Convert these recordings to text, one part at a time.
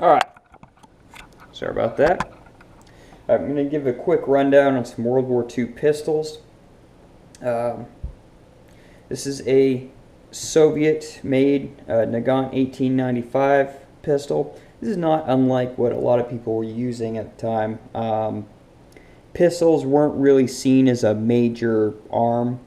Alright, sorry about that. I'm going to give a quick rundown on some World War II pistols. This is a Soviet-made Nagant 1895 pistol. This is not unlike what a lot of people were using at the time. Pistols weren't really seen as a major arm,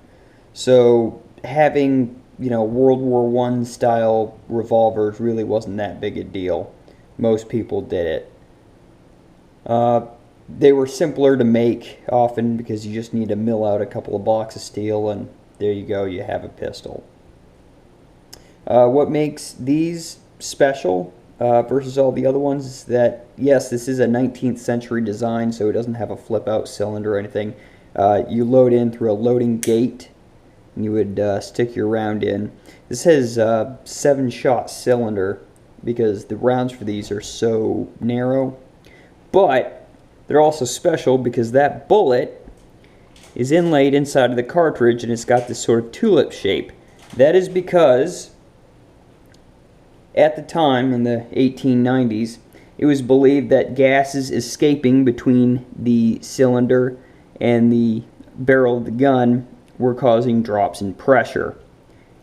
so having, World War I style revolvers really wasn't that big a deal. Most people did it. They were simpler to make often because you just need to mill out a couple of blocks of steel and there you go, you have a pistol. What makes these special versus all the other ones is that, yes, this is a 19th century design, so it doesn't have a flip out cylinder or anything. You load in through a loading gate and you would stick your round in. This has a 7-shot cylinder because the rounds for these are so narrow, but they're also special because that bullet is inlaid inside of the cartridge and it's got this sort of tulip shape. That is because at the time in the 1890s it was believed that gases escaping between the cylinder and the barrel of the gun were causing drops in pressure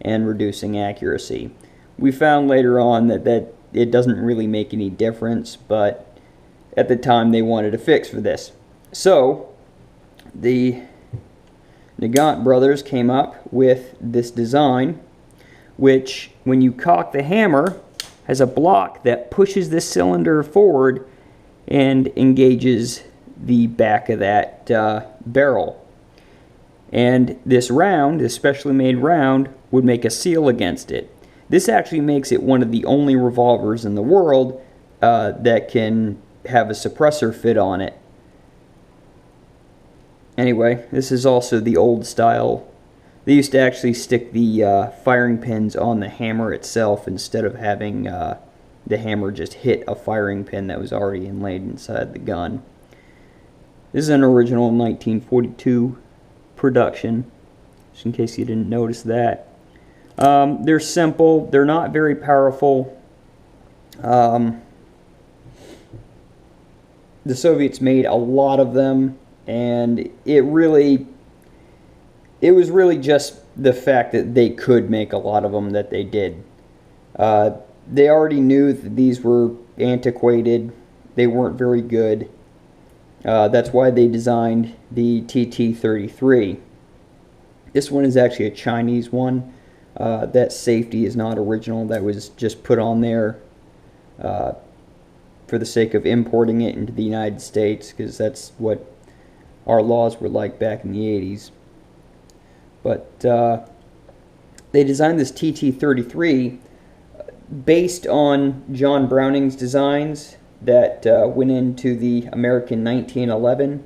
and reducing accuracy. We found later on that it doesn't really make any difference, but at the time they wanted a fix for this. So the Nagant brothers came up with this design, which when you cock the hammer has a block that pushes this cylinder forward and engages the back of that barrel. And this round, this specially made round, would make a seal against it. This actually makes it one of the only revolvers in the world that can have a suppressor fit on it. Anyway, this is also the old style. They used to actually stick the firing pins on the hammer itself instead of having the hammer just hit a firing pin that was already inlaid inside the gun. This is an original 1942 production, just in case you didn't notice that. They're simple, they're not very powerful. The Soviets made a lot of them, and it was really just the fact that they could make a lot of them that they did. They already knew that these were antiquated, they weren't very good. That's why they designed the TT-33. This one is actually a Chinese one. That safety is not original. That was just put on there for the sake of importing it into the United States, because that's what our laws were like back in the 80s. But they designed this TT-33 based on John Browning's designs that went into the American 1911.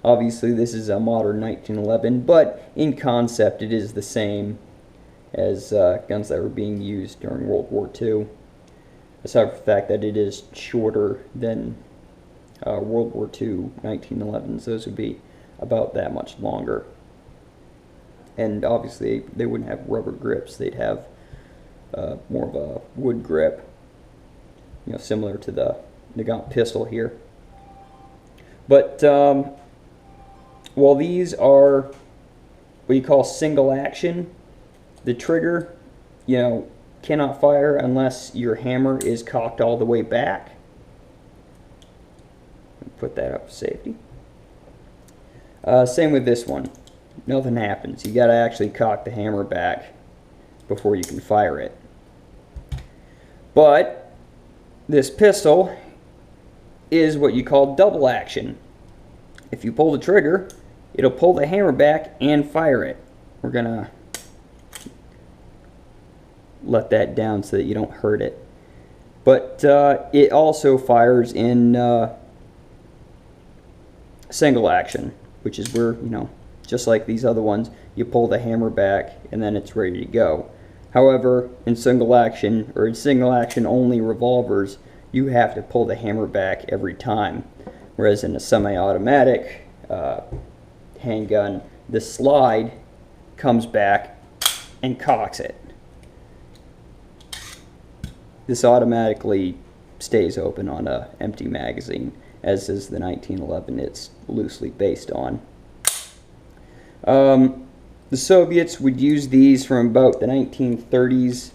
Obviously this is a modern 1911, but in concept it is the same as guns that were being used during World War II, aside from the fact that it is shorter than World War II 1911s. Those would be about that much longer. And obviously they wouldn't have rubber grips, they'd have more of a wood grip, similar to the Nagant pistol here. But while these are what you call single action, the trigger, cannot fire unless your hammer is cocked all the way back. Put that up for safety. Same with this one. Nothing happens. You got to actually cock the hammer back before you can fire it. But this pistol is what you call double action. If you pull the trigger, it'll pull the hammer back and fire it. We're gonna let that down so that you don't hurt it. But it also fires in single action, which is where, just like these other ones, you pull the hammer back and then it's ready to go. However, in single action, or in single action only revolvers, you have to pull the hammer back every time. Whereas in a semi-automatic handgun, the slide comes back and cocks it. This automatically stays open on a empty magazine, as is the 1911 it's loosely based on. The Soviets would use these from about the 1930s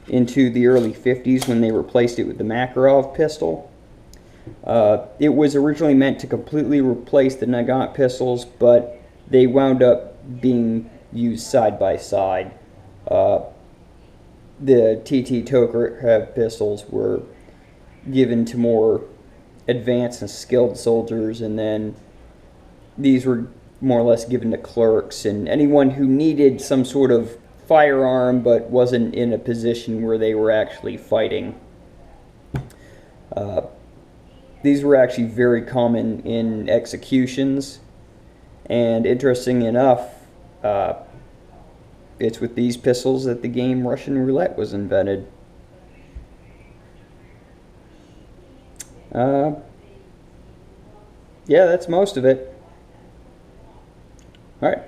into the early 50s when they replaced it with the Makarov pistol. It was originally meant to completely replace the Nagant pistols, but they wound up being used side by side. The TT Tokarev pistols were given to more advanced and skilled soldiers, and then these were more or less given to clerks and anyone who needed some sort of firearm but wasn't in a position where they were actually fighting. These were actually very common in executions, and interesting enough, it's with these pistols that the game Russian Roulette was invented. Yeah, that's most of it. All right.